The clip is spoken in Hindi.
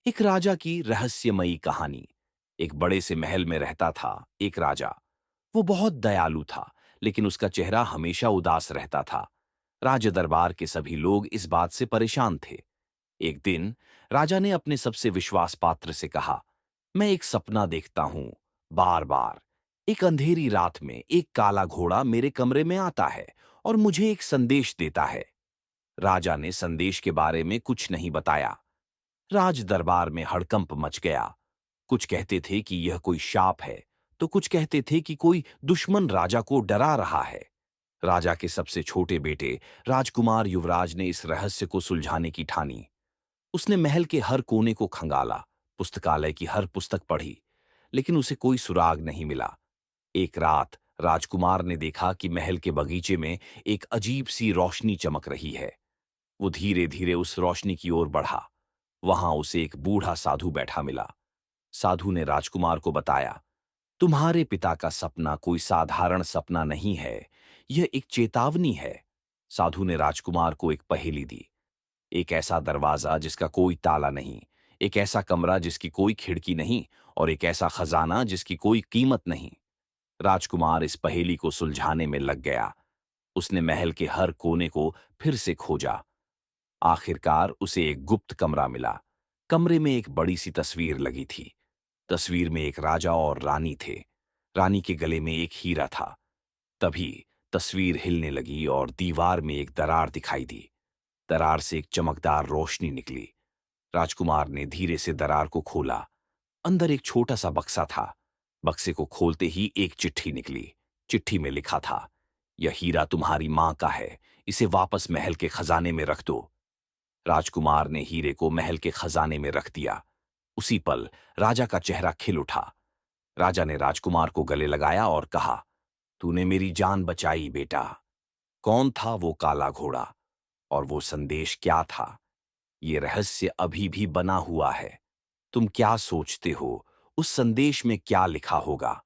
एक राजा की रहस्यमयी कहानी। एक बड़े से महल में रहता था एक राजा। वो बहुत दयालु था, लेकिन उसका चेहरा हमेशा उदास रहता था। राज दरबार के सभी लोग इस बात से परेशान थे। एक दिन राजा ने अपने सबसे विश्वास पात्र से कहा, मैं एक सपना देखता हूं, बार बार। एक अंधेरी रात में एक काला घोड़ा मेरे कमरे में आता है और मुझे एक संदेश देता है। राजा ने संदेश के बारे में कुछ नहीं बताया। राज दरबार में हड़कंप मच गया। कुछ कहते थे कि यह कोई शाप है, तो कुछ कहते थे कि कोई दुश्मन राजा को डरा रहा है। राजा के सबसे छोटे बेटे राजकुमार युवराज ने इस रहस्य को सुलझाने की ठानी। उसने महल के हर कोने को खंगाला, पुस्तकालय की हर पुस्तक पढ़ी, लेकिन उसे कोई सुराग नहीं मिला। एक रात राजकुमार ने देखा कि महल के बगीचे में एक अजीब सी रोशनी चमक रही है। वो धीरे धीरे उस रोशनी की ओर बढ़ा। वहां उसे एक बूढ़ा साधु बैठा मिला। साधु ने राजकुमार को बताया, तुम्हारे पिता का सपना कोई साधारण सपना नहीं है, यह एक चेतावनी है। साधु ने राजकुमार को एक पहेली दी। एक ऐसा दरवाजा जिसका कोई ताला नहीं, एक ऐसा कमरा जिसकी कोई खिड़की नहीं, और एक ऐसा खजाना जिसकी कोई कीमत नहीं। राजकुमार इस पहेली को सुलझाने में लग गया। उसने महल के हर कोने को फिर से खोजा। आखिरकार उसे एक गुप्त कमरा मिला। कमरे में एक बड़ी सी तस्वीर लगी थी। तस्वीर में एक राजा और रानी थे। रानी के गले में एक हीरा था। तभी तस्वीर हिलने लगी और दीवार में एक दरार दिखाई दी। दरार से एक चमकदार रोशनी निकली। राजकुमार ने धीरे से दरार को खोला। अंदर एक छोटा सा बक्सा था। बक्से को खोलते ही एक चिट्ठी निकली। चिट्ठी में लिखा था, यह हीरा तुम्हारी मां का है, इसे वापस महल के खजाने में रख दो। राजकुमार ने हीरे को महल के खजाने में रख दिया। उसी पल राजा का चेहरा खिल उठा। राजा ने राजकुमार को गले लगाया और कहा, तूने मेरी जान बचाई बेटा। कौन था वो काला घोड़ा और वो संदेश क्या था? ये रहस्य अभी भी बना हुआ है। तुम क्या सोचते हो, उस संदेश में क्या लिखा होगा?